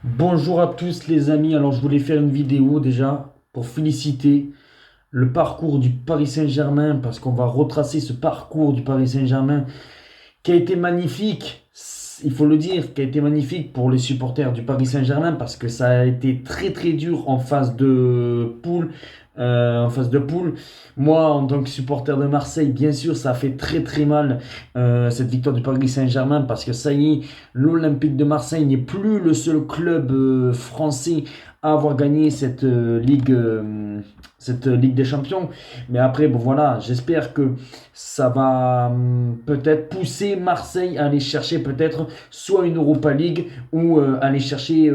Bonjour à tous les amis, alors je voulais faire une vidéo déjà pour féliciter le parcours du Paris Saint-Germain parce qu'on va retracer ce parcours du Paris Saint-Germain qui a été magnifique, il faut le dire, qui a été magnifique pour les supporters du Paris Saint-Germain parce que ça a été très très dur en phase de poule. En phase de poule. Moi, en tant que supporter de Marseille, bien sûr, ça a fait très très mal cette victoire du Paris Saint-Germain parce que ça y est, l'Olympique de Marseille n'est plus le seul club français à avoir gagné cette Ligue des Champions. Mais après, bon voilà, j'espère que ça va peut-être pousser Marseille à aller chercher peut-être soit une Europa League ou aller chercher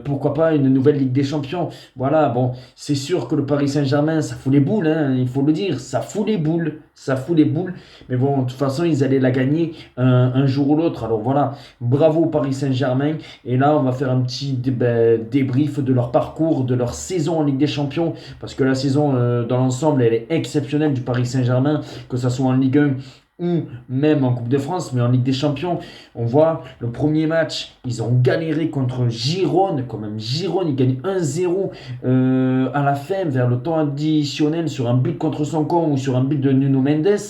pourquoi pas une nouvelle Ligue des Champions. Voilà, bon, c'est sûr que le Paris Saint-Germain, ça fout les boules, hein, il faut le dire, ça fout les boules, ça fout les boules. Mais bon, de toute façon, ils allaient la gagner un jour ou l'autre. Alors voilà, bravo au Paris Saint-Germain. Et là, on va faire un petit débrief de leur parcours, de leur saison en Ligue des Champions, parce que la saison dans l'ensemble, elle est exceptionnelle du Paris Saint-Germain, que ce soit en Ligue 1 ou même en Coupe de France, mais en Ligue des Champions, on voit le premier match, ils ont galéré contre Gironne, quand même Gironne, ils gagnent 1-0 à la fin, vers le temps additionnel, sur un but contre son camp ou sur un but de Nuno Mendes.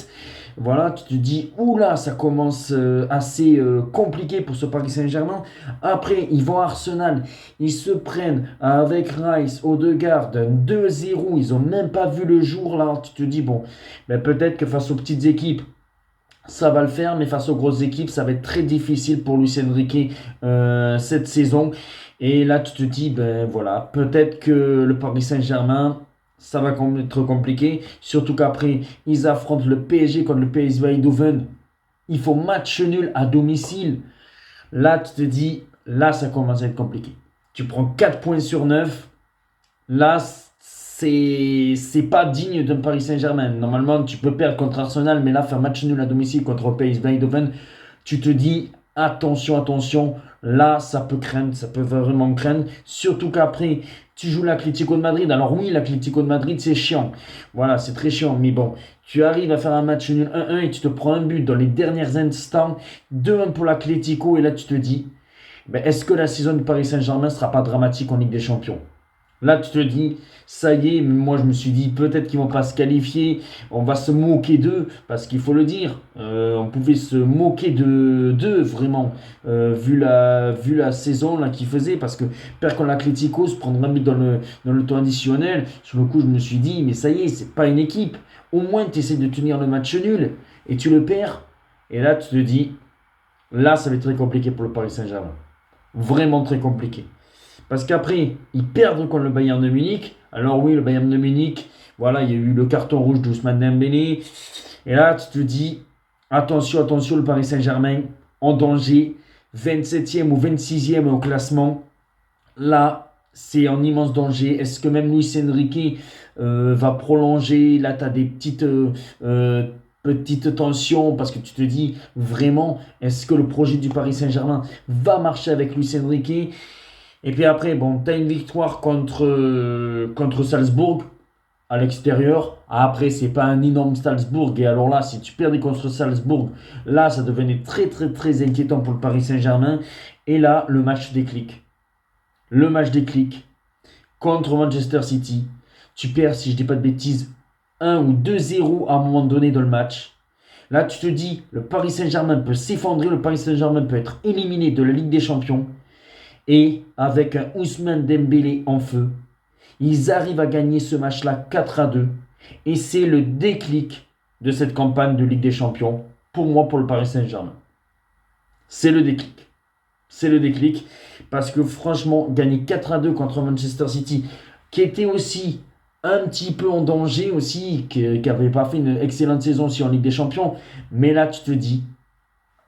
Voilà, tu te dis, oula, ça commence assez compliqué pour ce Paris Saint-Germain. Après, ils vont à Arsenal, ils se prennent avec Rice, Odegaard, 2-0, ils n'ont même pas vu le jour là. Tu te dis, bon, ben peut-être que face aux petites équipes, ça va le faire, mais face aux grosses équipes, ça va être très difficile pour Luis Enrique cette saison. Et là, tu te dis, ben voilà, peut-être que le Paris Saint-Germain, ça va être compliqué. Surtout qu'après, ils affrontent le PSG contre le PSV Eindhoven. Il faut match nul à domicile. Là, tu te dis, là, ça commence à être compliqué. Tu prends 4 points sur 9. Là, c'est pas digne d'un Paris Saint-Germain. Normalement, tu peux perdre contre Arsenal, mais là, faire match nul à domicile contre PSV Eindhoven, tu te dis attention, attention. Là, ça peut craindre, ça peut vraiment craindre. Surtout qu'après, tu joues l'Atlético de Madrid. Alors oui, l'Atlético de Madrid, c'est chiant. Voilà, c'est très chiant. Mais bon, tu arrives à faire un match nul 1-1 et tu te prends un but dans les derniers instants. 2-1 pour l'Atlético. Et là, tu te dis, ben, est-ce que la saison du Paris Saint-Germain ne sera pas dramatique en Ligue des Champions? Là, tu te dis, ça y est, moi je me suis dit, peut-être qu'ils vont pas se qualifier, on va se moquer d'eux, parce qu'il faut le dire, on pouvait se moquer d'eux, vraiment, vu la saison là, qu'ils faisaient, parce que perdre contre l'Atlético, se prendre un but dans le temps additionnel, sur le coup, je me suis dit, mais ça y est, c'est pas une équipe, au moins tu essaies de tenir le match nul, et tu le perds, et là, tu te dis, là, ça va être très compliqué pour le Paris Saint-Germain, vraiment très compliqué. Parce qu'après, ils perdent contre le Bayern de Munich. Alors oui, le Bayern de Munich, voilà, il y a eu le carton rouge d'Ousmane Dembélé. Et là, tu te dis, attention, attention, le Paris Saint-Germain en danger. 27e ou 26e au classement. Là, c'est en immense danger. Est-ce que même Luis Enrique va prolonger? Là, tu as des petites tensions parce que tu te dis vraiment, est-ce que le projet du Paris Saint-Germain va marcher avec Luis Enrique? Et puis après, bon, tu as une victoire contre Salzbourg à l'extérieur. Après, c'est pas un énorme Salzbourg. Et alors là, si tu perdais contre Salzbourg, là, ça devenait très, très, très inquiétant pour le Paris Saint-Germain. Et là, le match déclic. Le match déclic contre Manchester City. Tu perds, si je dis pas de bêtises, 1 ou 2-0 à un moment donné dans le match. Là, tu te dis, le Paris Saint-Germain peut s'effondrer, le Paris Saint-Germain peut être éliminé de la Ligue des Champions. Et avec un Ousmane Dembélé en feu, ils arrivent à gagner ce match-là 4-2. Et c'est le déclic de cette campagne de Ligue des Champions, pour moi, pour le Paris Saint-Germain. C'est le déclic. C'est le déclic. Parce que franchement, gagner 4-2 contre Manchester City, qui était aussi un petit peu en danger aussi, qui n'avait pas fait une excellente saison aussi en Ligue des Champions. Mais là, tu te dis,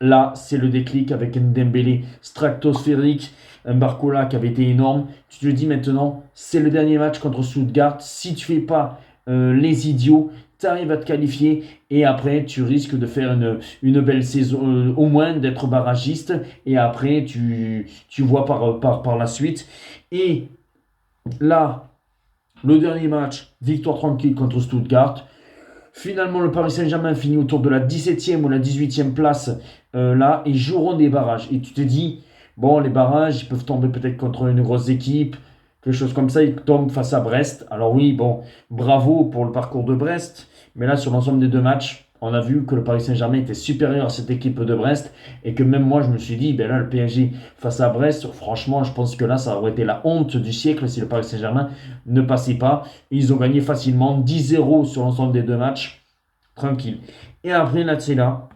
là, c'est le déclic avec un Dembélé stratosphérique, un Barcola qui avait été énorme. Tu te dis maintenant, c'est le dernier match contre Stuttgart. Si tu fais pas les idiots, tu arrives à te qualifier et après, tu risques de faire une belle saison, au moins d'être barragiste. Et après, tu vois par la suite. Et là, le dernier match, victoire tranquille contre Stuttgart. Finalement, le Paris Saint-Germain finit autour de la 17e ou la 18e place là et joueront des barrages. Et tu te dis, Bon, les barrages, ils peuvent tomber peut-être contre une grosse équipe, quelque chose comme ça, ils tombent face à Brest. Alors oui, bon, bravo pour le parcours de Brest, mais là, sur l'ensemble des deux matchs, on a vu que le Paris Saint-Germain était supérieur à cette équipe de Brest, et que même moi, je me suis dit, ben là, le PSG face à Brest, franchement, je pense que là, ça aurait été la honte du siècle si le Paris Saint-Germain ne passait pas. Ils ont gagné facilement 10-0 sur l'ensemble des deux matchs, tranquille. Et après, là, c'est là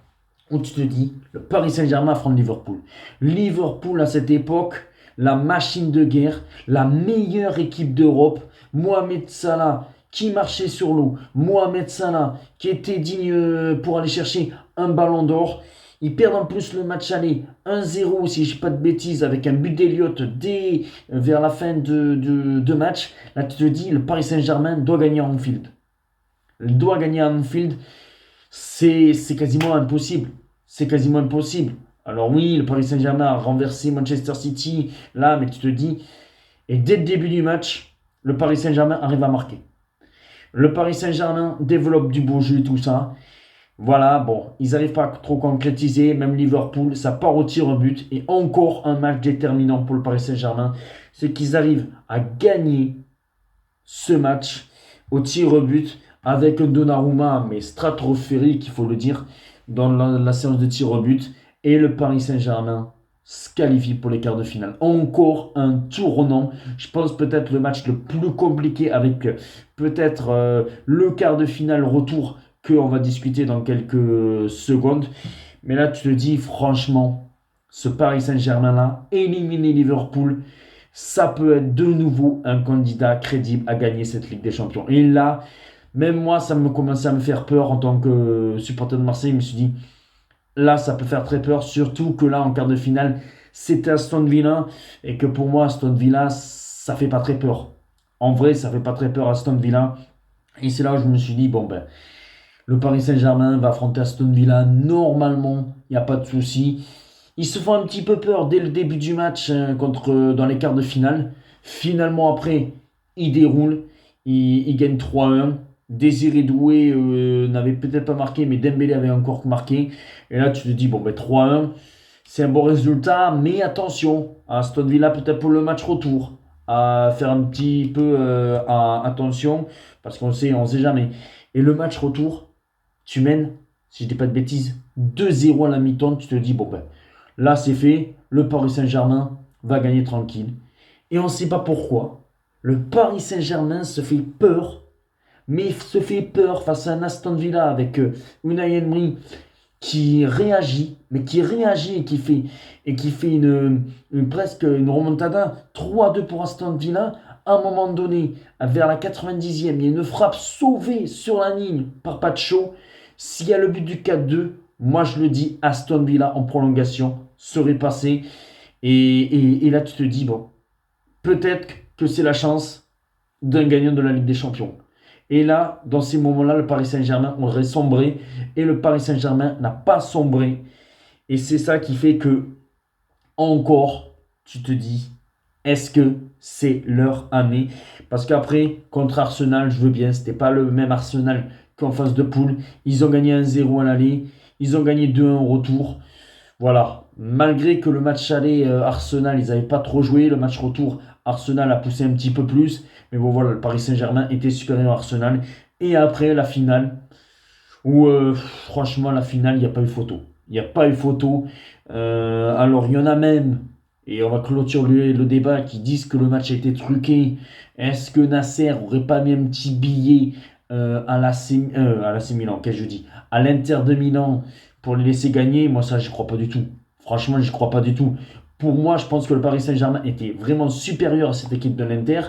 où tu te dis, le Paris Saint-Germain affronte Liverpool. Liverpool, à cette époque, la machine de guerre, la meilleure équipe d'Europe, Mohamed Salah qui marchait sur l'eau, Mohamed Salah qui était digne pour aller chercher un ballon d'or. Ils perdent en plus le match aller 1-0, si je ne dis pas de bêtises, avec un but d'Eliott dès vers la fin de match. Là, tu te dis, le Paris Saint-Germain doit gagner à Anfield. Il doit gagner à Anfield. C'est quasiment impossible. C'est quasiment impossible. Alors oui, le Paris Saint-Germain a renversé Manchester City, là, mais tu te dis, et dès le début du match, le Paris Saint-Germain arrive à marquer. Le Paris Saint-Germain développe du beau jeu, tout ça. Voilà, bon, ils n'arrivent pas à trop concrétiser, même Liverpool, ça part au tir au but, et encore un match déterminant pour le Paris Saint-Germain, c'est qu'ils arrivent à gagner ce match au tir au but avec un Donnarumma, mais stratosphérique, il faut le dire, dans la séance de tir au but. Et le Paris Saint-Germain se qualifie pour les quarts de finale. Encore un tournant. Je pense peut-être le match le plus compliqué avec peut-être le quart de finale retour qu'on va discuter dans quelques secondes. Mais là, tu te dis, franchement, ce Paris Saint-Germain-là, éliminer Liverpool, ça peut être de nouveau un candidat crédible à gagner cette Ligue des Champions. Et là, même moi, ça me commençait à me faire peur en tant que supporter de Marseille. Je me suis dit, là, ça peut faire très peur, surtout que là, en quart de finale, c'était Aston Villa, et que pour moi, Aston Villa, ça fait pas très peur. En vrai, ça fait pas très peur Aston Villa. Et c'est là où je me suis dit, bon ben, le Paris Saint-Germain va affronter Aston Villa. Normalement, il n'y a pas de souci. Ils se font un petit peu peur dès le début du match dans les quarts de finale. Finalement, après, ils déroulent. Ils gagnent 3-1. Désiré Doué n'avait peut-être pas marqué, mais Dembélé avait encore marqué. Et là, tu te dis, bon, ben 3-1, c'est un bon résultat. Mais attention, Aston Villa peut-être pour le match retour. À faire un petit peu attention, parce qu'on ne sait jamais. Et le match retour, tu mènes, si je dis pas de bêtises, 2-0 à la mi-temps, tu te dis, bon ben, là c'est fait, le Paris Saint-Germain va gagner tranquille. Et on ne sait pas pourquoi. Le Paris Saint-Germain se fait peur, mais se fait peur face à un Aston Villa avec Unai Emery qui réagit, mais qui réagit et qui fait presque une remontada 3-2 pour Aston Villa. À un moment donné, vers la 90e, il y a une frappe sauvée sur la ligne par Pacho. S'il y a le but du 4-2, moi je le dis, Aston Villa en prolongation serait passé. Et là, tu te dis, bon, peut-être que c'est la chance d'un gagnant de la Ligue des Champions. Et là, dans ces moments-là, le Paris Saint-Germain aurait sombré. Et le Paris Saint-Germain n'a pas sombré. Et c'est ça qui fait que, encore, tu te dis, est-ce que c'est leur année? Parce qu'après, contre Arsenal, je veux bien, c'était pas le même Arsenal qu'en phase de poule. Ils ont gagné 1-0 à l'aller. Ils ont gagné 2-1 au retour. Voilà. Malgré que le match aller, Arsenal, ils n'avaient pas trop joué. Le match retour, Arsenal a poussé un petit peu plus. Mais bon, voilà, le Paris Saint-Germain était supérieur à Arsenal. Et après, la finale, où franchement, la finale, il n'y a pas eu photo. Il n'y a pas eu photo. Alors, il y en a même, et on va clôturer le débat, qui disent que le match a été truqué. Est-ce que Nasser aurait pas mis un petit billet à l'AC Milan, qu'est-ce que je dis? À l'Inter de Milan pour les laisser gagner? Moi, ça, je crois pas du tout. Franchement, je crois pas du tout. Pour moi, je pense que le Paris Saint-Germain était vraiment supérieur à cette équipe de l'Inter.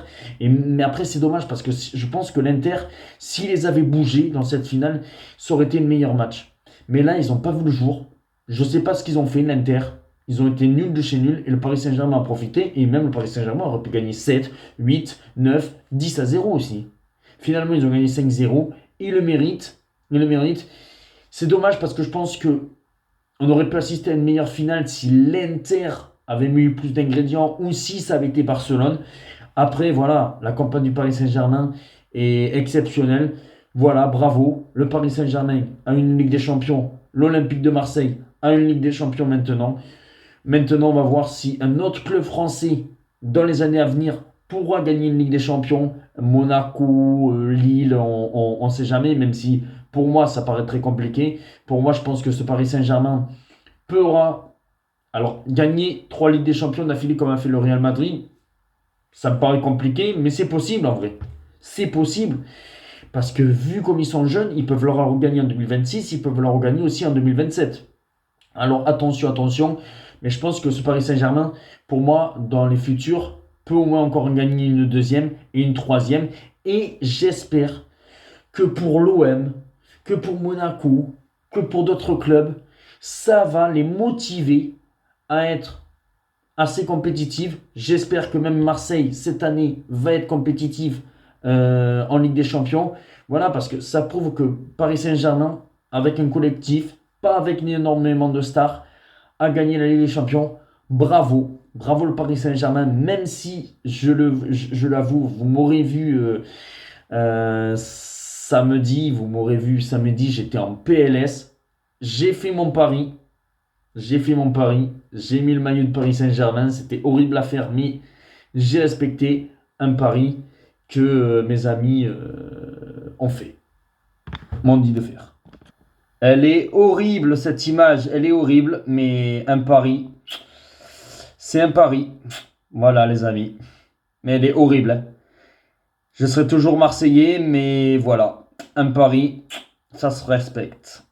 Mais après, c'est dommage parce que je pense que l'Inter, s'ils les avaient bougés dans cette finale, ça aurait été le meilleur match. Mais là, ils n'ont pas vu le jour. Je ne sais pas ce qu'ils ont fait, l'Inter. Ils ont été nuls de chez nuls et le Paris Saint-Germain a profité. Et même le Paris Saint-Germain aurait pu gagner 7, 8, 9, 10-0 aussi. Finalement, ils ont gagné 5-0. Ils le méritent. Ils le méritent. C'est dommage parce que je pense que on aurait pu assister à une meilleure finale si l'Inter avait mis plus d'ingrédients ou si ça avait été Barcelone. Après, voilà, la campagne du Paris Saint-Germain est exceptionnelle. Voilà, bravo. Le Paris Saint-Germain a une Ligue des Champions. L'Olympique de Marseille a une Ligue des Champions maintenant. Maintenant, on va voir si un autre club français, dans les années à venir, pourra gagner une Ligue des Champions. Monaco, Lille, on ne sait jamais, même si pour moi, ça paraît très compliqué. Pour moi, je pense que ce Paris Saint-Germain pourra alors gagner 3 Ligues des Champions d'affilée comme a fait le Real Madrid. Ça me paraît compliqué, mais c'est possible en vrai. C'est possible. Parce que vu comme ils sont jeunes, ils peuvent leur regagner en 2026, ils peuvent leur regagner aussi en 2027. Alors attention, attention. Mais je pense que ce Paris Saint-Germain, pour moi, dans les futurs, peut au moins encore gagner une deuxième et une troisième. Et j'espère que pour l'OM, que pour Monaco, que pour d'autres clubs, ça va les motiver à être assez compétitive. J'espère que même Marseille, cette année, va être compétitive en Ligue des Champions. Voilà, parce que ça prouve que Paris Saint-Germain, avec un collectif, pas avec énormément de stars, a gagné la Ligue des Champions. Bravo, bravo le Paris Saint-Germain, même si, je l'avoue, vous m'aurez vu samedi, j'étais en PLS. J'ai fait mon pari, j'ai mis le maillot de Paris Saint-Germain, c'était horrible à faire, mais j'ai respecté un pari que mes amis ont fait, m'ont dit de faire. Elle est horrible cette image, elle est horrible, mais un pari, c'est un pari. Voilà les amis, mais elle est horrible, hein. Je serai toujours Marseillais, mais voilà, un pari, ça se respecte.